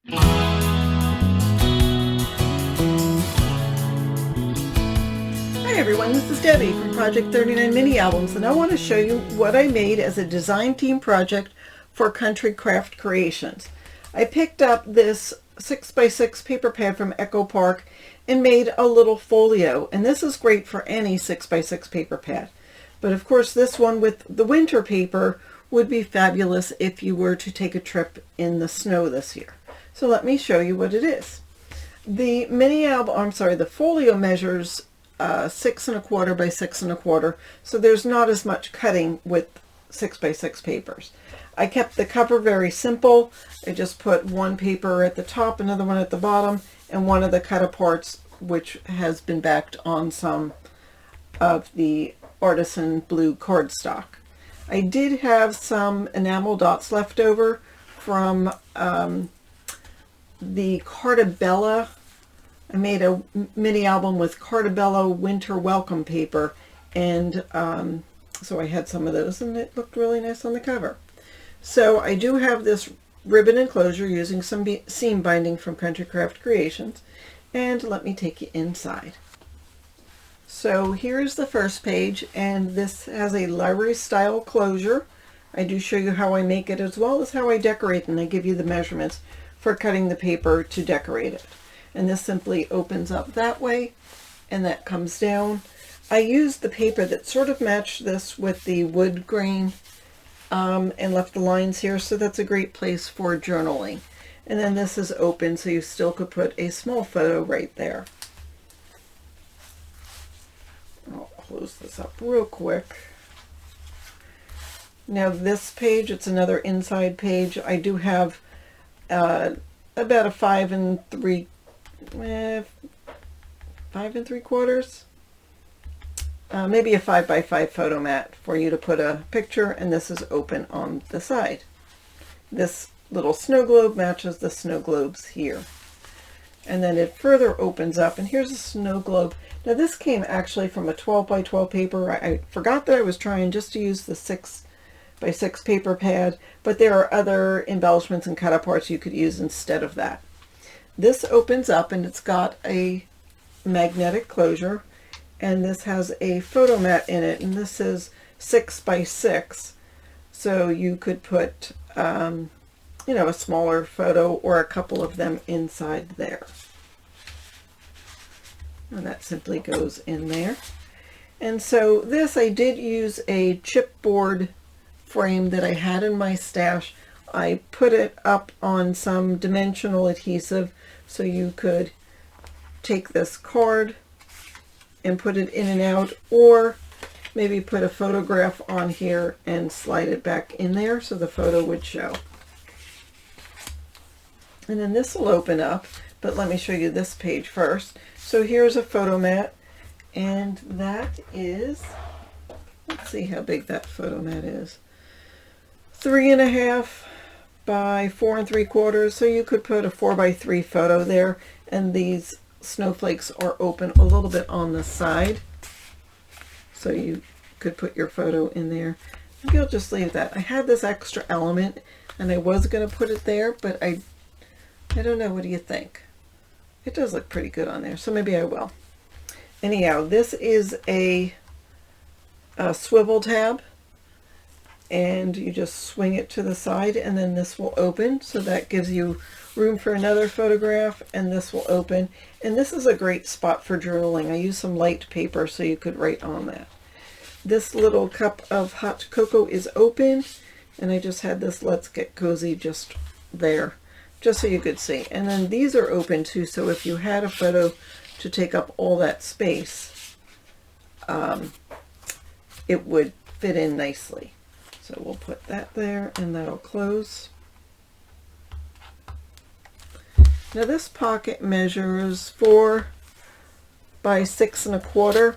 Hi everyone, this is Debbie from Project 39 Mini Albums, and I want to show you what I made as a design team project for Country Craft Creations. I picked up this 6x6 paper pad from Echo Park and made a little folio, and this is great for any 6x6 paper pad. But of course this one with the winter paper would be fabulous if you were to take a trip in the snow this year. So let me show you what it is. The the folio measures 6 1/4 by 6 1/4, so there's not as much cutting with 6x6 papers. I kept the cover very simple. I just put one paper at the top, another one at the bottom, and one of the cut aparts, which has been backed on some of the artisan blue cardstock. I did have some enamel dots left over from the Cartabella. I made a mini album with Cartabella winter welcome paper, and so I had some of those, and it looked really nice on the cover. So I do have this ribbon enclosure using some seam binding from Country Craft Creations, and let me take you inside. So here's the first page, and this has a library style closure. I do show you how I make it as well as how I decorate, and I give you the measurements for cutting the paper to decorate it. And this simply opens up that way, and that comes down. I used the paper that sort of matched this with the wood grain and left the lines here, so that's a great place for journaling. And then this is open, so you still could put a small photo right there. I'll close this up real quick. Now this page, it's another inside page. I do have about a 5 3/4, maybe a 5x5 photo mat for you to put a picture, and this is open on the side. This little snow globe matches the snow globes here. And then it further opens up, and here's a snow globe. Now this came actually from a 12x12 paper. I forgot that I was trying just to use the 6x6 paper pad, but there are other embellishments and cut aparts you could use instead of that. This opens up, and it's got a magnetic closure, and this has a photo mat in it, and this is 6x6, so you could put a smaller photo or a couple of them inside there. And that simply goes in there. And so this, I did use a chipboard frame that I had in my stash. I put it up on some dimensional adhesive, so you could take this card and put it in and out, or maybe put a photograph on here and slide it back in there so the photo would show. And then this will open up, but let me show you this page first. So here's a photo mat, and that is, let's see how big that photo mat is. 3.5 by 4 3/4, so you could put a 4x3 photo there, and these snowflakes are open a little bit on the side, so you could put your photo in there. Maybe I'll just leave that. I had this extra element, and I was going to put it there, but I don't know. What do you think? It does look pretty good on there, so maybe I will. Anyhow, this is a swivel tab, and you just swing it to the side, and then this will open, so that gives you room for another photograph, and this will open. And this is a great spot for journaling. I use some light paper so you could write on that. This little cup of hot cocoa is open, and I just had this Let's Get Cozy just there, just so you could see. And then these are open too, so if you had a photo to take up all that space, it would fit in nicely. So we'll put that there, and that'll close. Now this pocket measures 4 by 6 1/4.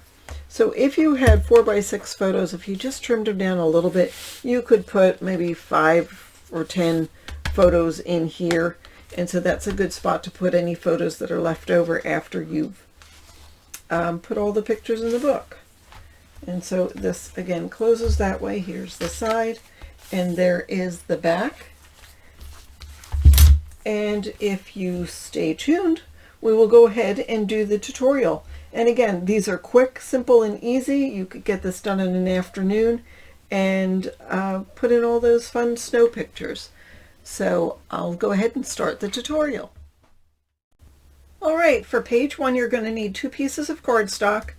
So if you had 4x6 photos, if you just trimmed them down a little bit, you could put maybe 5 or 10 photos in here. And so that's a good spot to put any photos that are left over after you've put all the pictures in the book. And so this again closes that way. Here's the side, and there is the back. And if you stay tuned, we will go ahead and do the tutorial. And again, these are quick, simple, and easy. You could get this done in an afternoon and put in all those fun snow pictures. So I'll go ahead and start the tutorial. All right, for page 1, you're going to need 2 pieces of cardstock.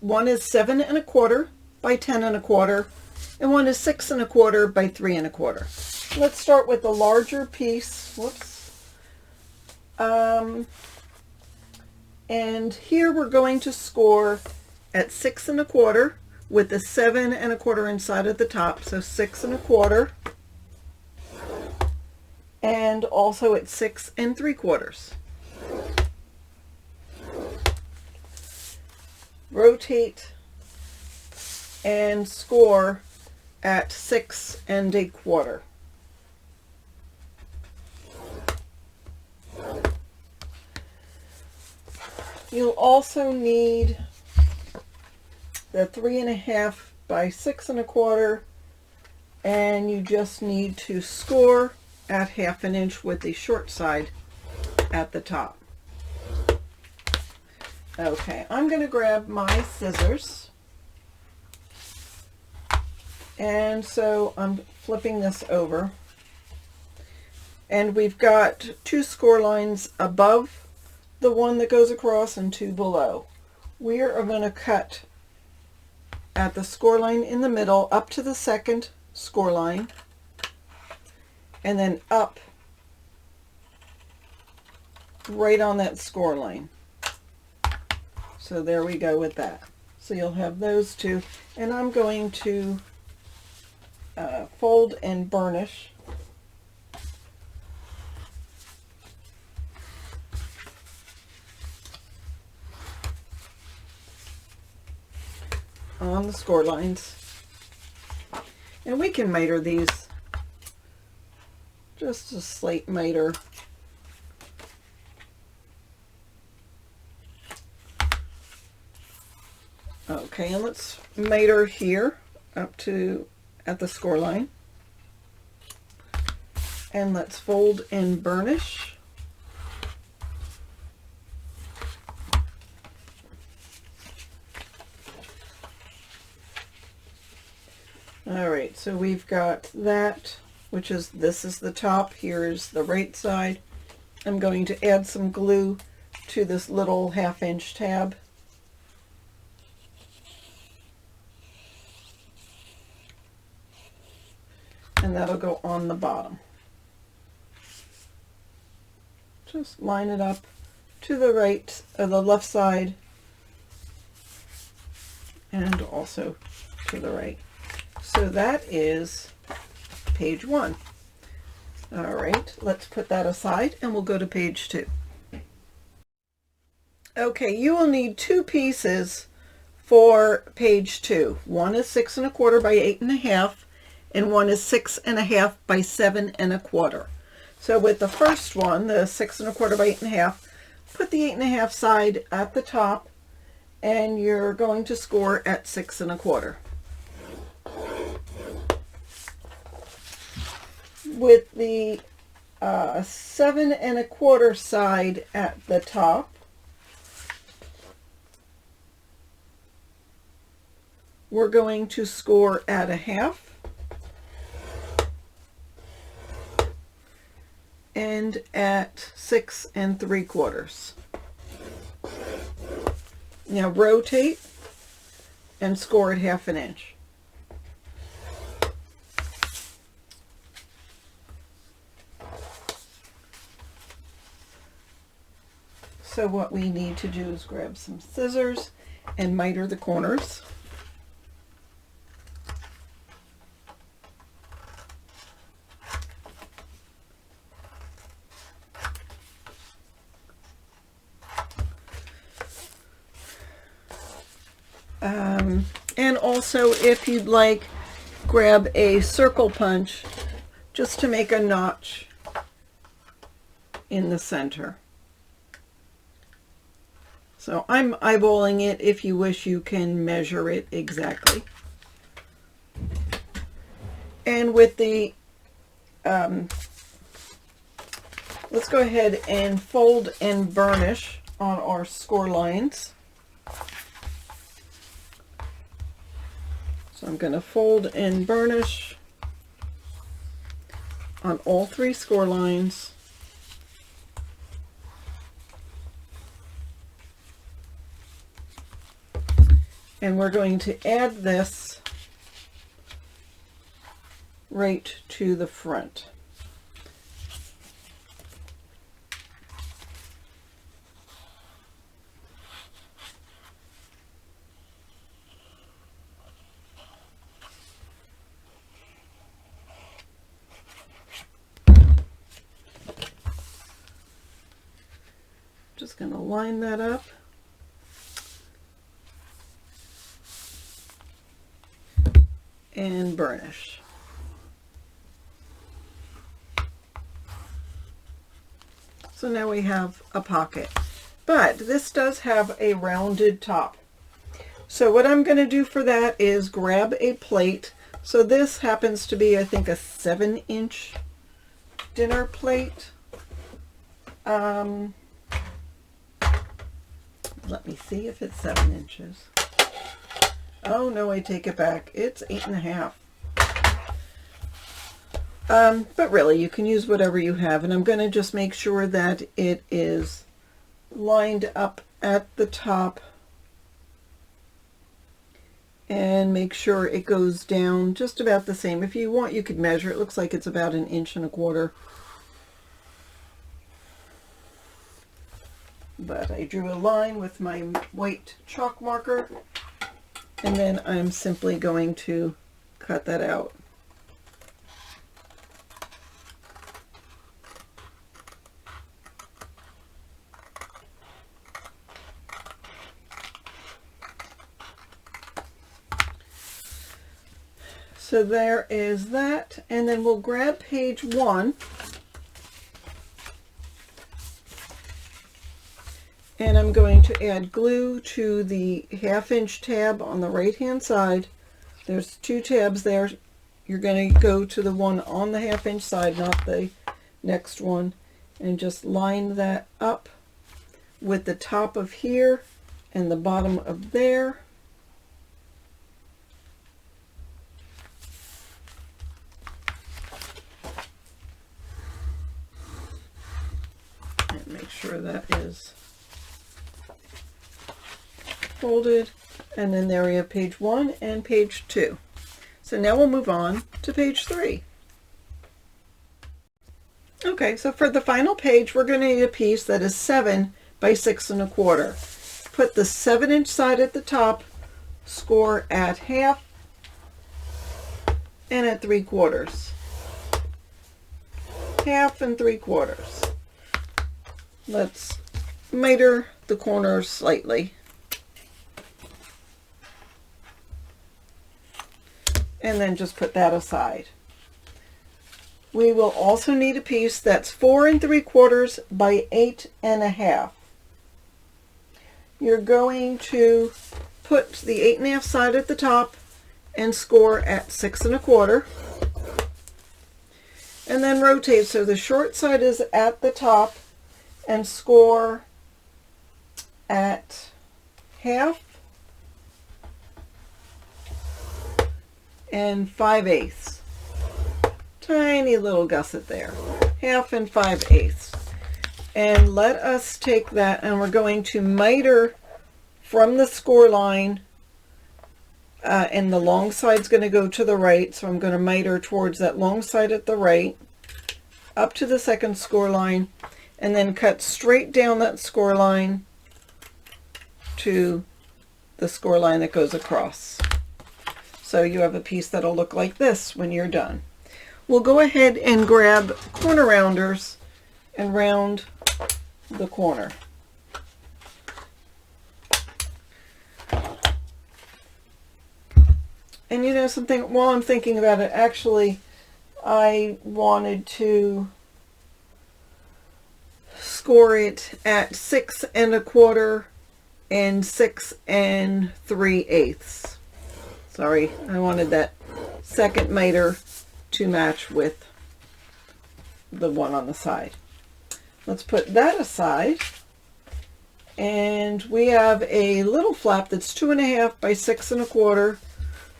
One is 7 1/4 by 10 1/4, and one is 6 1/4 by 3 1/4. Let's start with the larger piece. Whoops. And here we're going to score at 6 1/4 with the 7 1/4 inside at the top, so 6 1/4, and also at 6 3/4. Rotate and score at 6 1/4. You'll also need the 3 1/2 by 6 1/4, and you just need to score at 1/2 inch with the short side at the top. Okay, I'm going to grab my scissors, and so I'm flipping this over, and we've got 2 score lines above the one that goes across and 2 below. We are going to cut at the score line in the middle up to the second score line, and then up right on that score line. So there we go with that. So you'll have those 2, and I'm going to fold and burnish on the score lines, and we can miter these, just a slight miter. Okay, and let's miter here up to at the score line, and let's fold and burnish. All right, so we've got that, which is, this is the top, here is the right side. I'm going to add some glue to this little 1/2 inch tab. And that'll go on the bottom. Just line it up to the right, or the left side, and also to the right. So that is page 1. All right, let's put that aside and we'll go to page 2. Okay, you will need 2 pieces for page 2. One is 6 1/4 by 8 1/2, and one is 6 1/2 by 7 1/4. So with the first one, the 6 1/4 by 8 1/2, put the 8 1/2 side at the top, and you're going to score at 6 1/4. With the 7 1/4 side at the top, we're going to score at 1/2 and at 6 3/4. Now rotate and score at 1/2 inch. So what we need to do is grab some scissors and miter the corners. And also, if you'd like, grab a circle punch just to make a notch in the center. So I'm eyeballing it. If you wish, you can measure it exactly. And with the let's go ahead and fold and burnish on our score lines. So I'm going to fold and burnish on all 3 score lines. And we're going to add this right to the front. Just going to line that up. And burnish. So now we have a pocket, but this does have a rounded top. So what I'm going to do for that is grab a plate. So this happens to be, I think, a 7-inch dinner plate. Let me see if it's 7 inches. Oh no, I take it back. It's 8.5. But really, you can use whatever you have, and I'm going to just make sure that it is lined up at the top and make sure it goes down just about the same. If you want, you could measure. It looks like it's about 1.25 inches. But I drew a line with my white chalk marker, and then I'm simply going to cut that out. So there is that, and then we'll grab page 1, and I'm going to add glue to the 1/2-inch tab on the right hand side. There's 2 tabs there. You're going to go to the one on the 1/2-inch side, not the next one, and just line that up with the top of here and the bottom of there. And make sure that is folded, and then there we have page 1 and page 2. So now we'll move on to page 3. Okay, so for the final page, we're going to need a piece that is 7 by 6 1/4. Put the 7-inch side at the top, score at 1/2 and at 3/4. 1/2 and 3/4. Let's miter the corners slightly. And then just put that aside. We will also need a piece that's 4 3/4 by 8 1/2. You're going to put the 8 1/2 side at the top and score at 6 1/4. And then rotate so the short side is at the top and score at 1/2 and 5/8. Tiny little gusset there. 1/2 and 5/8. And let us take that, and we're going to miter from the score line, and the long side's going to go to the right, so I'm going to miter towards that long side at the right, up to the second score line, and then cut straight down that score line to the score line that goes across. So you have a piece that'll look like this when you're done. We'll go ahead and grab corner rounders and round the corner. And you know something, while I'm thinking about it, actually I wanted to score it at 6 1/4 and 6 3/8. Sorry, I wanted that second miter to match with the one on the side. let's put that aside. And we have a little flap that's 2.5 by 6 1/4.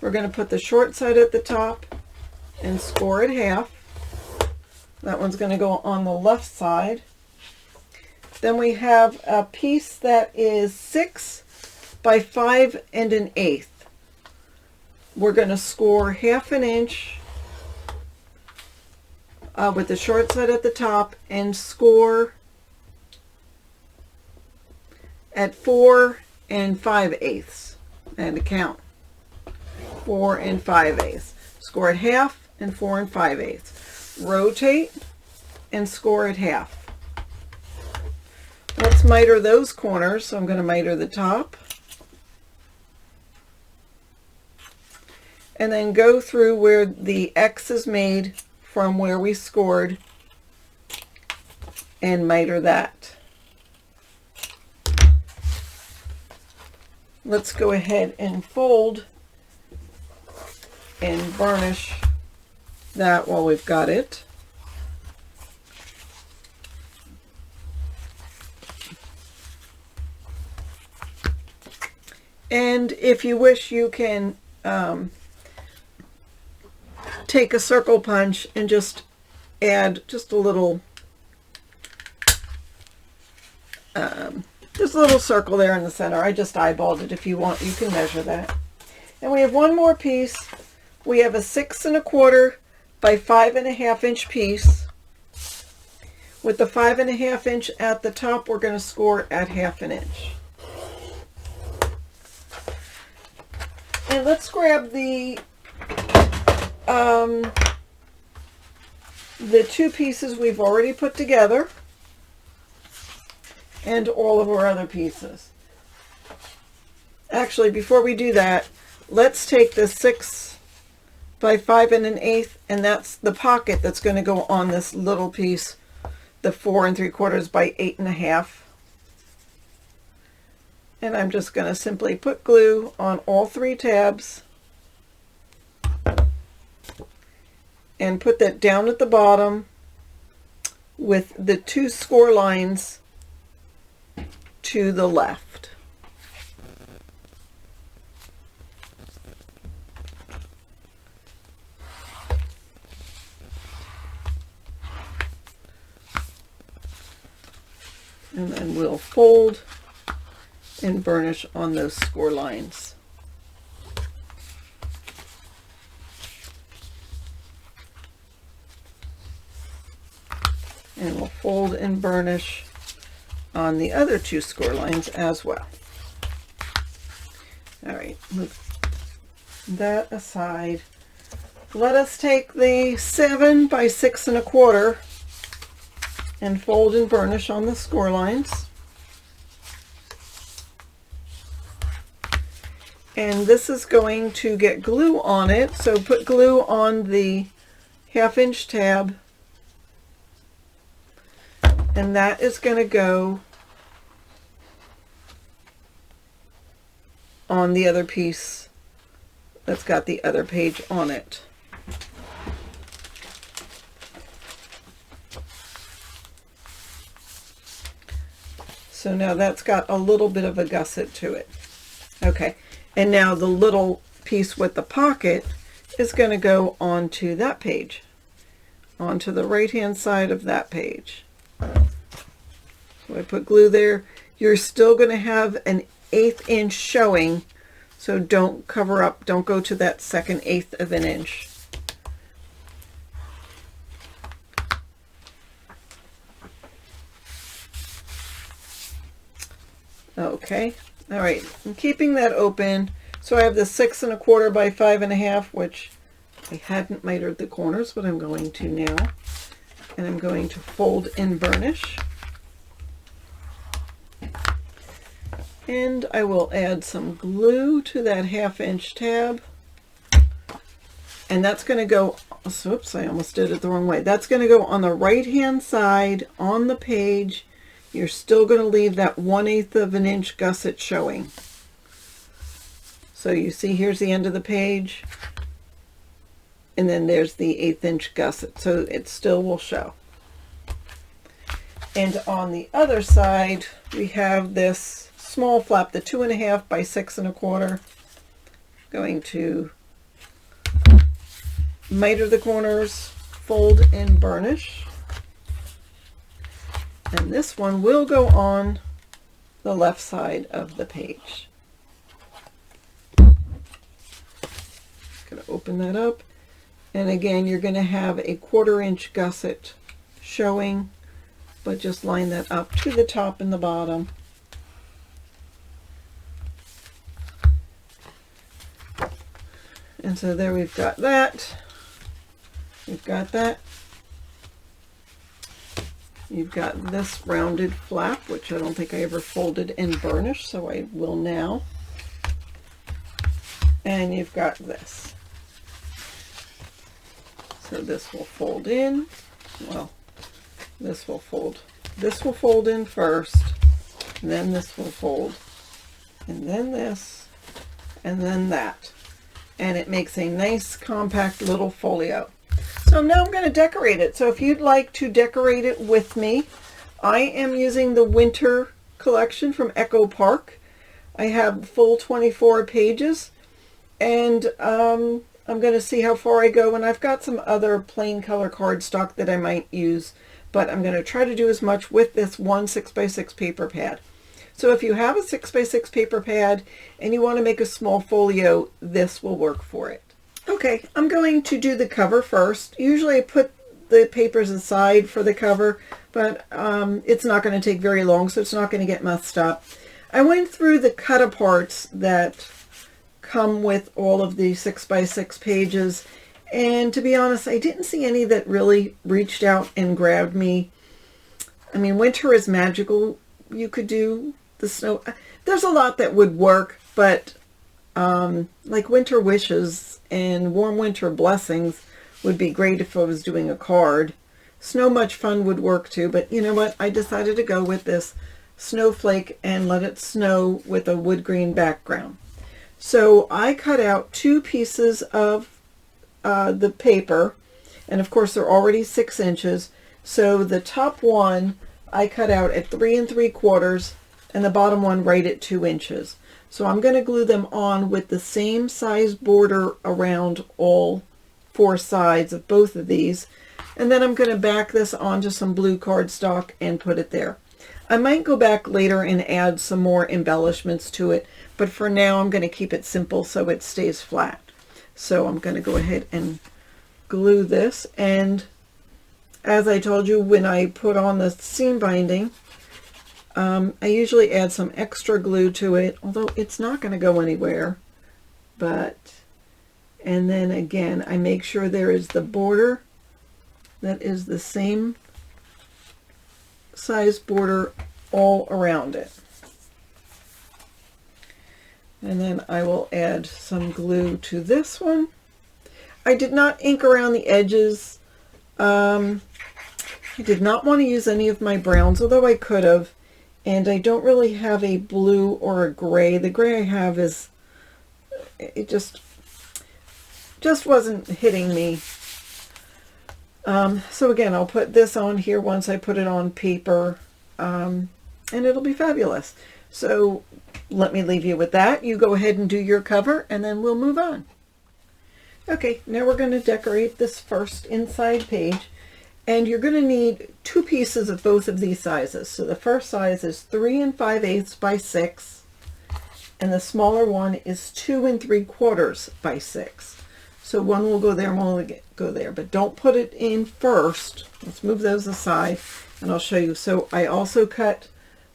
We're going to put the short side at the top and score it half. That one's going to go on the left side. Then we have a piece that is 6 by 5 1/8. We're going to score 1/2 inch with the short side at the top and score at 4 5/8. And to count 4 5/8. Score at half and 4 5/8. Rotate and score at half. Let's miter those corners. So I'm going to miter the top. And then go through where the X is made from where we scored and miter that. Let's go ahead and fold and burnish that while we've got it. And if you wish, you can take a circle punch and just add just a little circle there in the center. I just eyeballed it. If you want, you can measure that. And we have one more piece. We have a 6 1/4 by 5 1/2 inch piece. With the 5 1/2 inch at the top, we're going to score at 1/2 inch. And let's grab the two pieces we've already put together and all of our other pieces. Actually, before we do that, let's take the 6 by 5 1/8, and that's the pocket that's going to go on this little piece, the 4 3/4 by 8 1/2. And I'm just going to simply put glue on all 3 tabs and put that down at the bottom with the 2 score lines to the left. And then we'll fold and burnish on those score lines. And we'll fold and burnish on the other 2 score lines as well. All right, move that aside. Let us take the 7 by 6 1/4 and fold and burnish on the score lines. And this is going to get glue on it, so put glue on the 1/2 inch tab, and that is going to go on the other piece that's got the other page on it. So now that's got a little bit of a gusset to it. Okay, and now the little piece with the pocket is going to go onto that page, onto the right hand side of that page. So I put glue there. You're still going to have an 1/8 inch showing, so don't cover up, don't go to that second 1/8 of an inch. Okay, all right, I'm keeping that open. So I have the 6 1/4 by 5 1/2, which I hadn't mitered the corners, but I'm going to now. And I'm going to fold and burnish. And I will add some glue to that 1/2 inch tab. And that's going to go, oops, I almost did it the wrong way. That's going to go on the right hand side on the page. You're still going to leave that 1/8 of an inch gusset showing. So you see, here's the end of the page, and then there's the 1/8 inch gusset, so it still will show. And on the other side, we have this small flap, the 2.5 by 6 1/4. Going to miter the corners, fold and burnish. And this one will go on the left side of the page. Going to open that up. And again, you're going to have a 1/4 inch gusset showing, but just line that up to the top and the bottom. And so there we've got that. We've got that. You've got this rounded flap, which I don't think I ever folded and burnished, so I will now. And you've got this. So this will fold in. Well, this will fold. This will fold in first, and then this will fold, and then this, and then that. And it makes a nice compact little folio. So now I'm going to decorate it. So if you'd like to decorate it with me, I am using the winter collection from Echo Park. I have full 24 pages, and I'm going to see how far I go. And I've got some other plain color cardstock that I might use, but I'm going to try to do as much with this one 6x6 paper pad. So if you have a 6x6 paper pad and you want to make a small folio, this will work for it. Okay, I'm going to do the cover first. Usually I put the papers aside for the cover, but it's not going to take very long, so it's not going to get messed up. I went through the cut aparts that come with all of the 6x6 pages, and to be honest, I didn't see any that really reached out and grabbed me. I mean, winter is magical. You could do the snow. There's a lot that would work, but like Winter Wishes and Warm Winter Blessings would be great if I was doing a card. Snow Much Fun would work too, but you know what? I decided to go with this snowflake and let it snow with a wood green background. So I cut out 2 pieces of the paper, and of course they're already 6 inches. So the top one I cut out at 3 3/4 and the bottom one right at 2 inches. So I'm going to glue them on with the same size border around all 4 sides of both of these. And then I'm going to back this onto some blue cardstock and put it there. I might go back later and add some more embellishments to it, but for now I'm going to keep it simple so it stays flat. So I'm going to go ahead and glue this, and as I told you, when I put on the seam binding, I usually add some extra glue to it, although it's not going to go anywhere. And then again, I make sure there is the border that is the same size border all around it. And then I will add some glue to this one. I did not ink around the edges. I did not want to use any of my browns, although I could have. And I don't really have a blue or a gray. The gray I have is, it just wasn't hitting me. So again, I'll put this on here once I put it on paper, and it'll be fabulous. So let me leave you with that. You go ahead and do your cover, and then we'll move on. Okay, now we're going to decorate this first inside page, and you're going to need 2 pieces of both of these sizes. So the first size is 3 5/8 by 6, and the smaller one is 2 3/4 by 6. So one will go there, one will go there, but don't put it in first. Let's move those aside, and I'll show you. So I also cut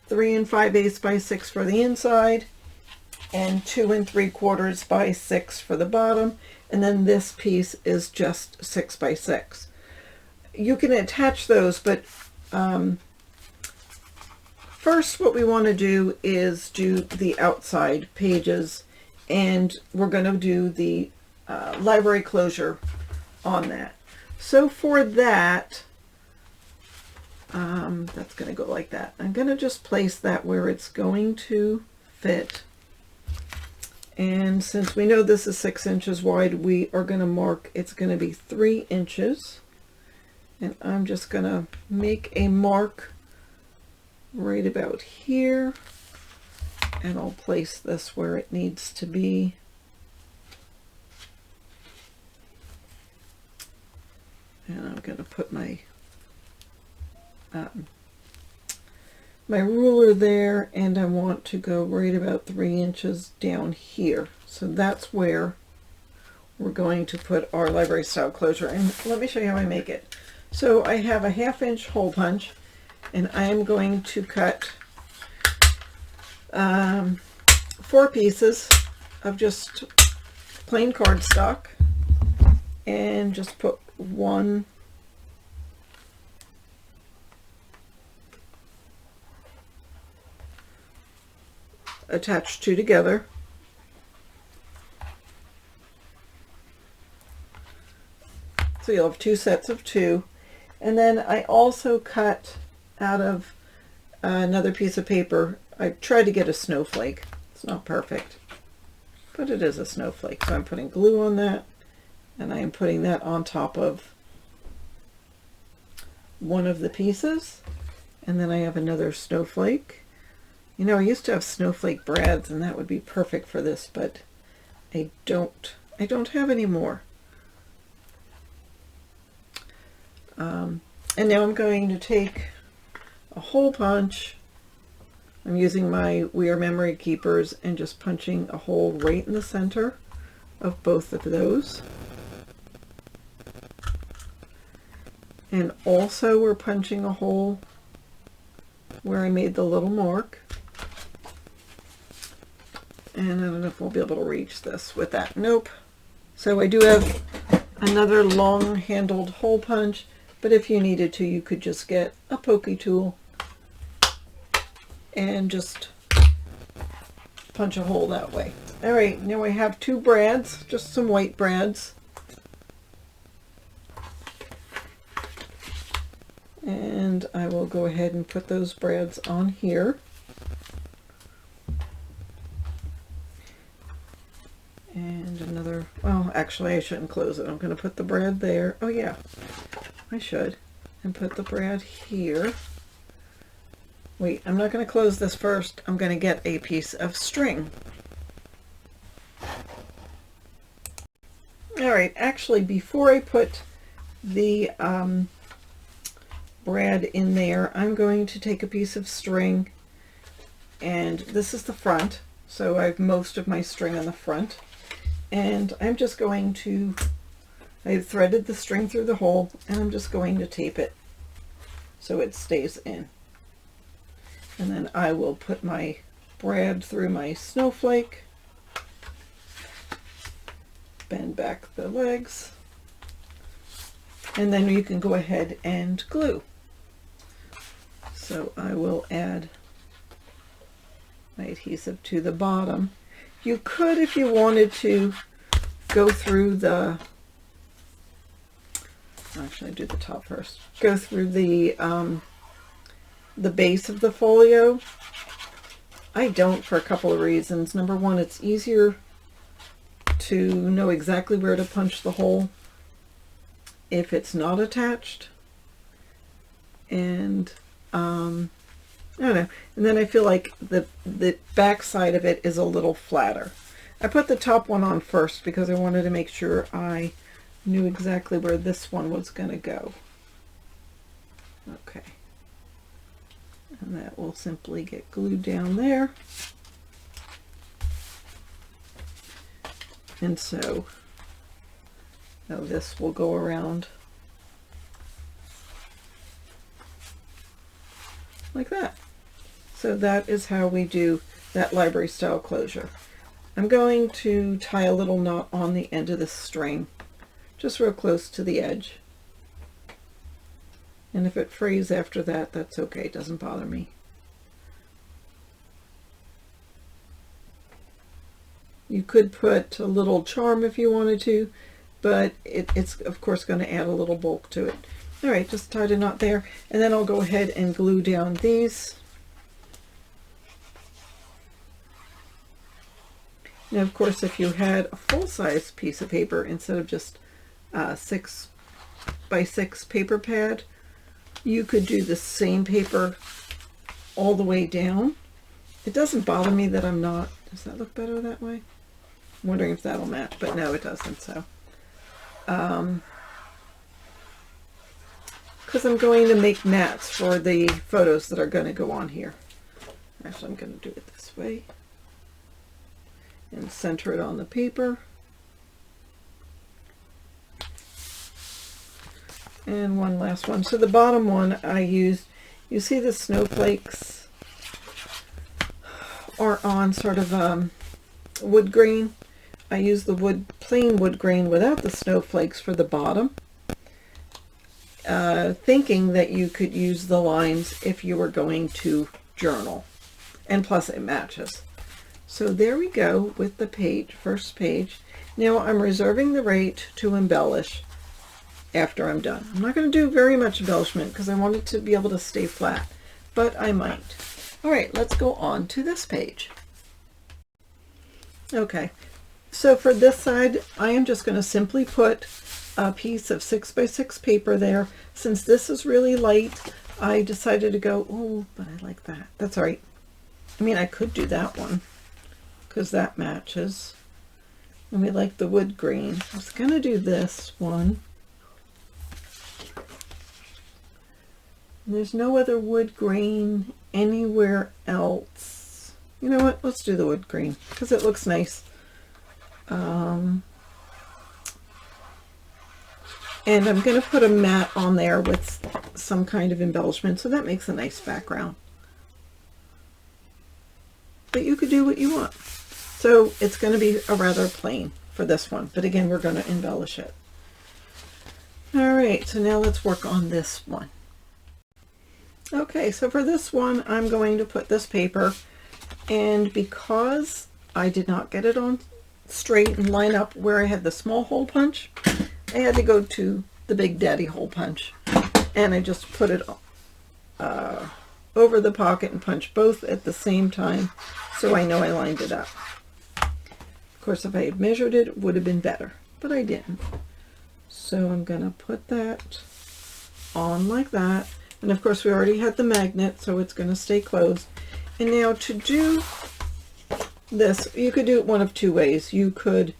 3 5/8 by 6 for the inside, and 2 3/4 by 6 for the bottom, and then this piece is just 6 by 6. You can attach those, but first what we want to do is do the outside pages, and we're going to do the library closure on that. So for that, that's going to go like that. I'm going to just place that where it's going to fit. And since we know this is 6 inches wide, we are going to mark it's going to be 3 inches. And I'm just going to make a mark right about here, and I'll place this where it needs to be. And I'm going to put my my ruler there, and I want to go right about 3 inches down here. So that's where we're going to put our library style closure. And let me show you how I make it. So I have a 1/2 inch hole punch, and I am going to cut 4 pieces of just plain cardstock, and just put one attached two together. So you'll have 2 sets of 2. And then I also cut out of another piece of paper. I tried to get a snowflake. It's not perfect, but it is a snowflake. So I'm putting glue on that, and I am putting that on top of one of the pieces. And then I have another snowflake. You know, I used to have snowflake brads, and that would be perfect for this, but I don't have any more. And now I'm going to take a hole punch. I'm using my We Are Memory Keepers and just punching a hole right in the center of both of those. And also we're punching a hole where I made the little mark. And I don't know if we'll be able to reach this with that. Nope. So I do have another long handled hole punch, but if you needed to, you could just get a pokey tool and just punch a hole that way. All right, now I have 2 brads, just some white brads. And I will go ahead and put those brads on here. And another, well, actually I shouldn't close it. I'm going to put the brad there. Oh yeah, I should. And put the brad here. Wait, I'm not going to close this first. I'm going to get a piece of string. All right, actually, before I put the brad in there, I'm going to take a piece of string, and this is the front. So I have most of my string on the front. And I'm just going to, I've threaded the string through the hole, and I'm just going to tape it so it stays in. And then I will put my brad through my snowflake, bend back the legs, and then you can go ahead and glue. So I will add my adhesive to the bottom. You could, if you wanted to, go through the, actually do the top first, go through the base of the folio. I don't, for a couple of reasons. Number one, it's easier to know exactly where to punch the hole if it's not attached. And I don't know. And then I feel like the back side of it is a little flatter. I put the top one on first because I wanted to make sure I knew exactly where this one was going to go. Okay. And that will simply get glued down there. And so now this will go around like that. So that is how we do that library style closure. I'm going to tie a little knot on the end of the string, just real close to the edge. And if it frays after that, that's okay, it doesn't bother me. You could put a little charm if you wanted to, but it's of course going to add a little bulk to it. All right, just tied a knot there, and then I'll go ahead and glue down these. Now, of course, if you had a full-size piece of paper instead of just 6 by 6 paper pad, you could do the same paper all the way down. It doesn't bother me that I'm not. Does that look better that way? I'm wondering if that'll match, but no, it doesn't. So, because I'm going to make mats for the photos that are going to go on here. Actually, I'm going to do it this way and center it on the paper. And one last one. So the bottom one I used, you see the snowflakes are on sort of wood grain. I used the plain wood grain without the snowflakes for the bottom, thinking that you could use the lines if you were going to journal. And plus it matches. So there we go with the page, first page. Now I'm reserving the right to embellish after I'm done. I'm not going to do very much embellishment because I want it to be able to stay flat, but I might. All right, let's go on to this page. Okay, so for this side, I am just going to simply put a piece of 6x6 paper there. Since this is really light, I decided to go, oh, but I like that. That's all right. I mean, I could do that one because that matches. And we like the wood grain. I was going to do this one. There's no other wood grain anywhere else. You know what? Let's do the wood grain because it looks nice. And I'm going to put a mat on there with some kind of embellishment, so that makes a nice background. But you could do what you want. So it's going to be a rather plain for this one, but again, we're going to embellish it. All right, so now let's work on this one. Okay, so for this one, I'm going to put this paper, and because I did not get it on straight and line up where I had the small hole punch, I had to go to the Big Daddy hole punch, and I just put it over the pocket and punch both at the same time, so I know I lined it up. Of course, if I had measured it, it would have been better, but I didn't. So I'm going to put that on like that. And of course we already had the magnet, so it's going to stay closed. And now to do this, you could do it one of two ways. You could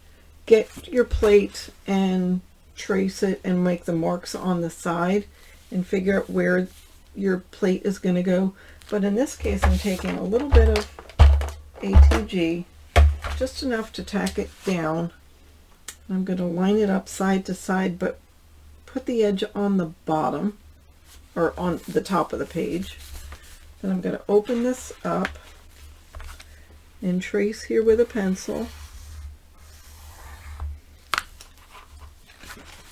get your plate and trace it and make the marks on the side and figure out where your plate is going to go. But in this case, I'm taking a little bit of ATG, just enough to tack it down. I'm going to line it up side to side, but put the edge on the bottom or on the top of the page. Then I'm going to open this up and trace here with a pencil.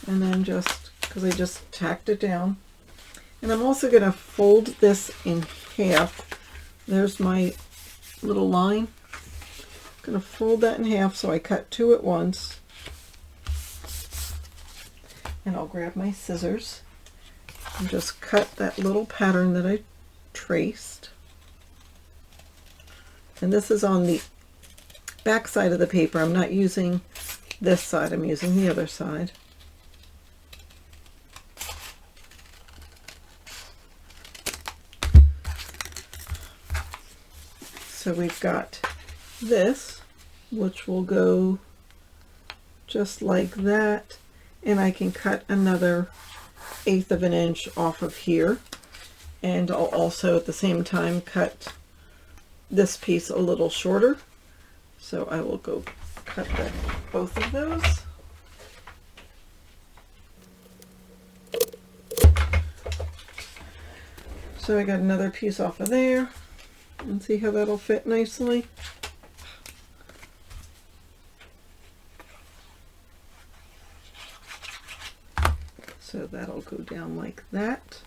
And then just, because I just tacked it down. And I'm also going to fold this in half. There's my little line. I'm going to fold that in half so I cut two at once. And I'll grab my scissors and just cut that little pattern that I traced. And this is on the back side of the paper. I'm not using this side, I'm using the other side. So we've got this, which will go just like that, and I can cut another 1/8 of an inch off of here, and I'll also at the same time cut this piece a little shorter, so I will go cut both of those. So I got another piece off of there, and see how that'll fit nicely. So that'll go down like that.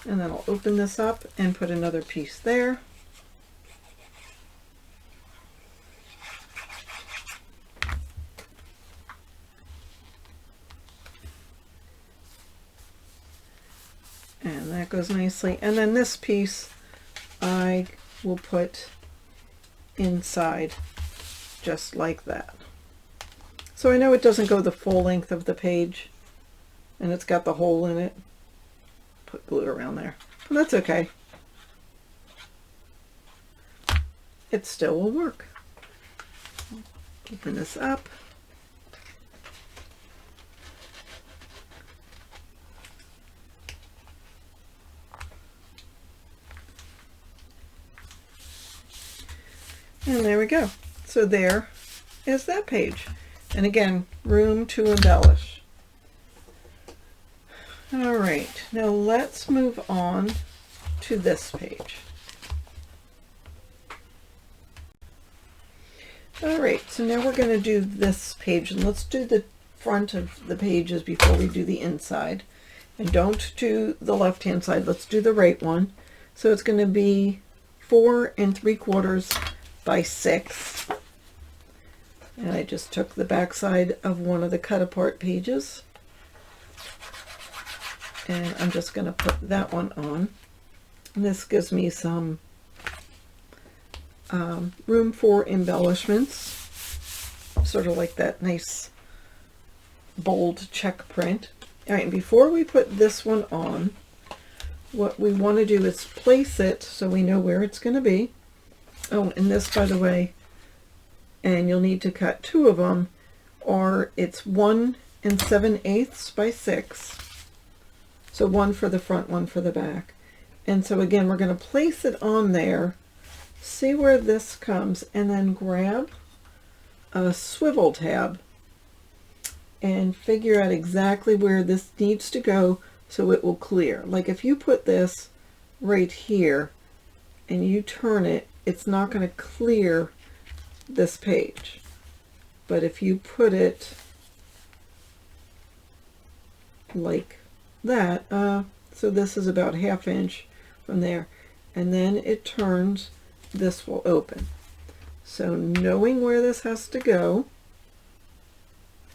And then I'll open this up and put another piece there. And that goes nicely. And then this piece I will put inside just like that. So I know it doesn't go the full length of the page, and it's got the hole in it, put glue around there. But that's okay. It still will work. Open this up. And there we go. So there is that page. And again, room to embellish. All right, now let's move on to this page. All right, so now we're going to do this page, and let's do the front of the pages before we do the inside. And don't do the left-hand side, let's do the right one. So it's going to be 4 3/4 by 6. And I just took the back side of one of the cut apart pages. And I'm just going to put that one on. And this gives me some room for embellishments, sort of like that nice bold check print. All right, and before we put this one on, what we want to do is place it so we know where it's going to be. Oh, and this, by the way, and you'll need to cut 2 of them, or it's 1 7/8 by 6. So 1 for the front, 1 for the back. And so again, we're going to place it on there, see where this comes, and then grab a swivel tab and figure out exactly where this needs to go so it will clear. Like if you put this right here and you turn it, it's not going to clear this page. But if you put it like that, so this is about 1/2 inch from there, and then it turns, this will open. So knowing where this has to go,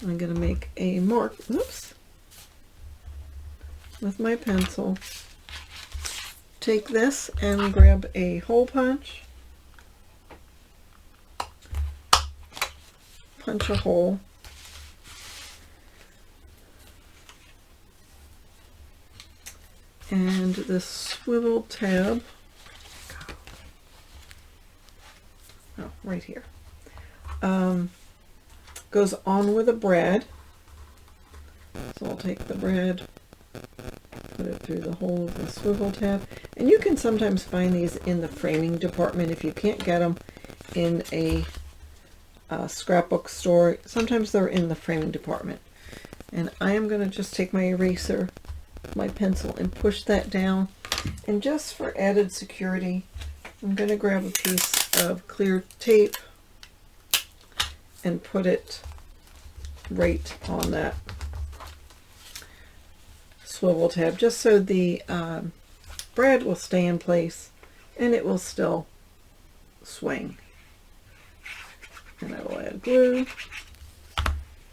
I'm going to make a mark, oops, with my pencil. Take this and grab a hole punch, punch a hole, and the swivel tab, oh, right here, goes on with a brad. So I'll take the brad, put it through the hole of the swivel tab, and you can sometimes find these in the framing department if you can't get them in a scrapbook store. Sometimes they're in the framing department. And I am going to just take my eraser, my pencil, and push that down. And just for added security, I'm going to grab a piece of clear tape and put it right on that swivel tab, just so the brad will stay in place and it will still swing. And I will add glue,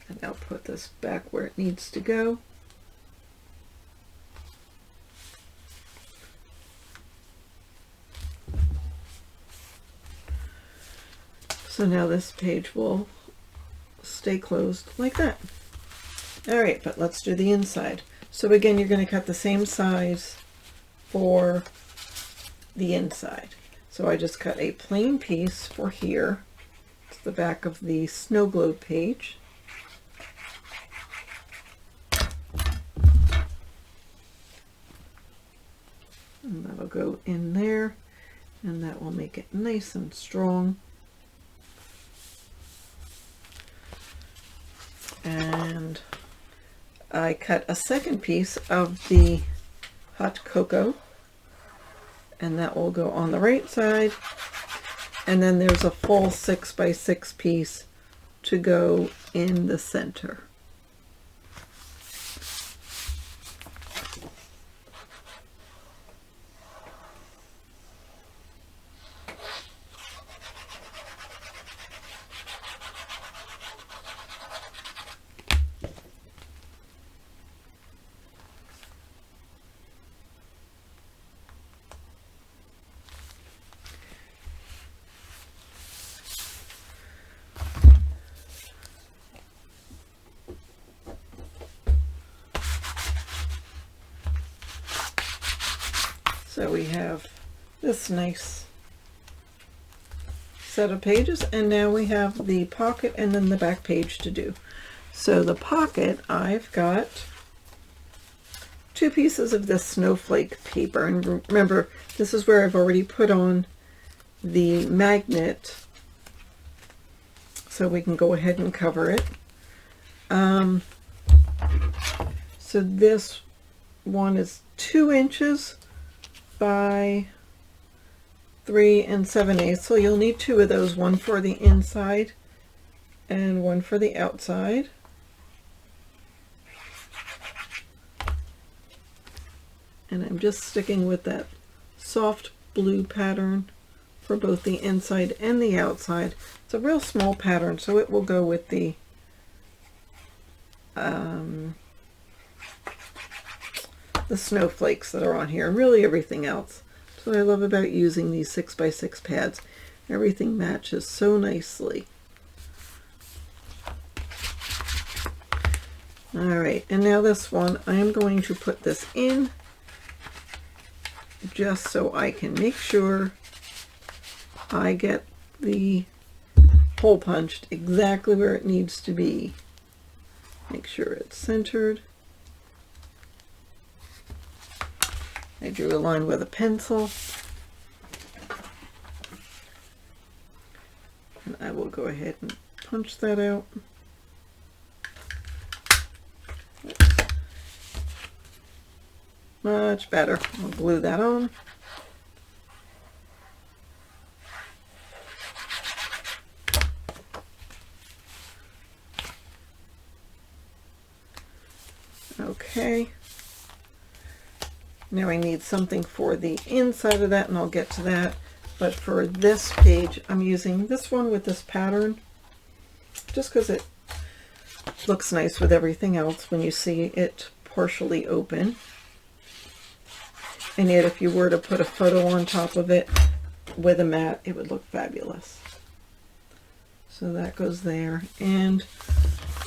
and I'll put this back where it needs to go. So now this page will stay closed like that. All right, but let's do the inside. So again, you're going to cut the same size for the inside. So I just cut a plain piece for here. It's the back of the snow globe page. And that'll go in there, and that will make it nice and strong. And I cut a second piece of the hot cocoa, and that will go on the right side. And then there's a full 6 by 6 piece to go in the center. So we have this nice set of pages, and now we have the pocket and then the back page to do. So the pocket, I've got 2 pieces of this snowflake paper, and remember, this is where I've already put on the magnet, so we can go ahead and cover it. So this one is 2 inches by 3 7/8, so you'll need 2 of those, one for the inside and one for the outside. And I'm just sticking with that soft blue pattern for both the inside and the outside. It's a real small pattern, so it will go with the snowflakes that are on here, and really everything else. That's what I love about using these 6x6 pads. Everything matches so nicely. Alright, and now this one, I am going to put this in just so I can make sure I get the hole punched exactly where it needs to be. Make sure it's centered. I drew a line with a pencil. And I will go ahead and punch that out. Much better. I'll glue that on. Okay. Now I need something for the inside of that, and I'll get to that. But for this page, I'm using this one with this pattern, just because it looks nice with everything else when you see it partially open. And yet if you were to put a photo on top of it with a mat, it would look fabulous. So that goes there. And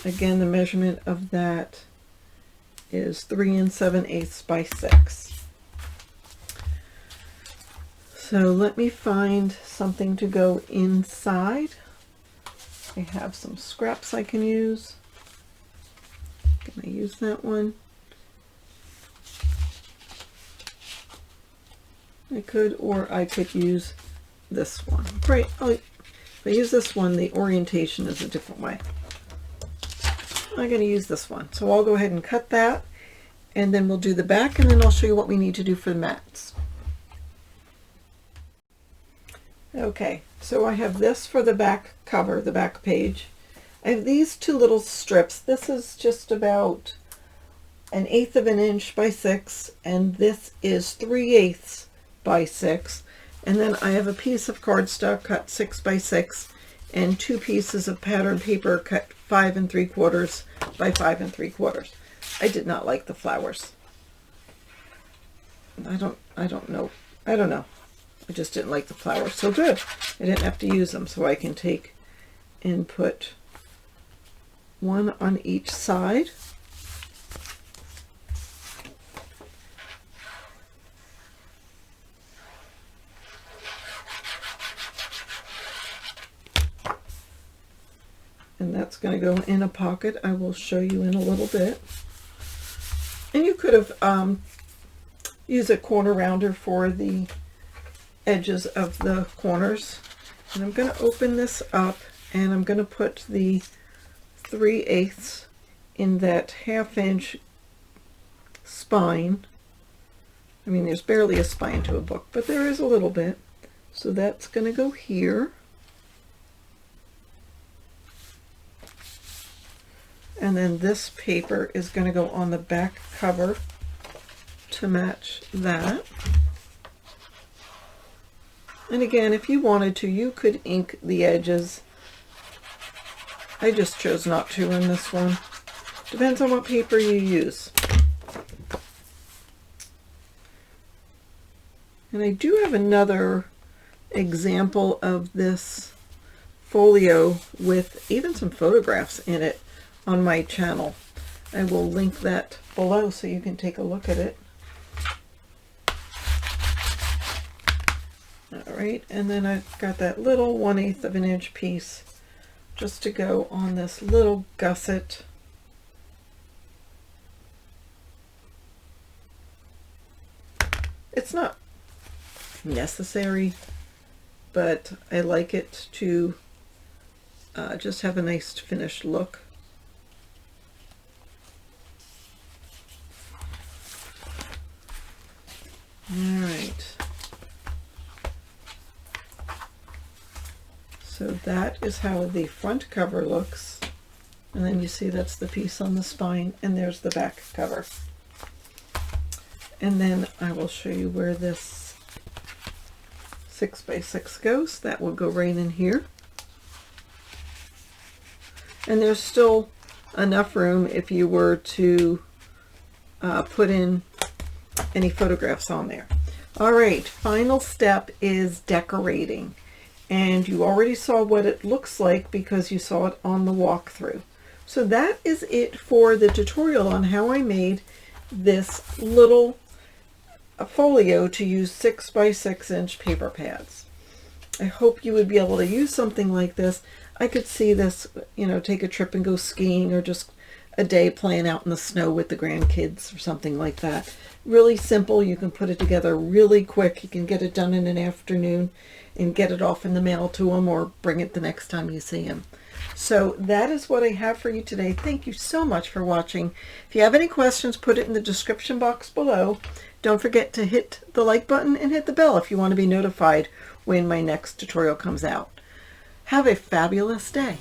again, the measurement of that is 3 7/8 by 6. So let me find something to go inside. I have some scraps I can use. Can I use that one? I could, or I could use this one. Right, if I use this one, the orientation is a different way. I'm going to use this one. So I'll go ahead and cut that, and then we'll do the back, and then I'll show you what we need to do for the mats. Okay, so I have this for the back cover, the back page. I have these 2 little strips. This is just about 1/8 of an inch by 6, and this is 3/8 by 6. And then I have a piece of cardstock cut 6 by 6 and 2 pieces of pattern paper cut 5 3/4 by 5 3/4. I did not like the flowers. I don't know. I just didn't like the flowers. So good. I didn't have to use them, so I can take and put one on each side. And that's going to go in a pocket. I will show you in a little bit. And you could have used a corner rounder for the edges of the corners. And I'm going to open this up, and I'm going to put the 3/8 in that 1/2 inch spine. I mean, there's barely a spine to a book, but there is a little bit. So that's going to go here. And then this paper is going to go on the back cover to match that. And again, if you wanted to, you could ink the edges. I just chose not to in this one. Depends on what paper you use. And I do have another example of this folio with even some photographs in it on my channel. I will link that below so you can take a look at it. All right, and then I've got that little 1/8 of an inch piece just to go on this little gusset. It's not necessary, but I like it to just have a nice finished look. All right. So that is how the front cover looks. And then you see that's the piece on the spine, and there's the back cover. And then I will show you where this 6x6 goes. That will go right in here. And there's still enough room if you were to put in any photographs on there. All right, final step is decorating. And you already saw what it looks like because you saw it on the walkthrough. So that is it for the tutorial on how I made this little folio to use 6x6 inch paper pads. I hope you would be able to use something like this. I could see this, you know, take a trip and go skiing, or just a day playing out in the snow with the grandkids or something like that. Really simple. You can put it together really quick. You can get it done in an afternoon and get it off in the mail to them, or bring it the next time you see them. So that is what I have for you today. Thank you so much for watching. If you have any questions, put it in the description box below. Don't forget to hit the like button and hit the bell if you want to be notified when my next tutorial comes out. Have a fabulous day.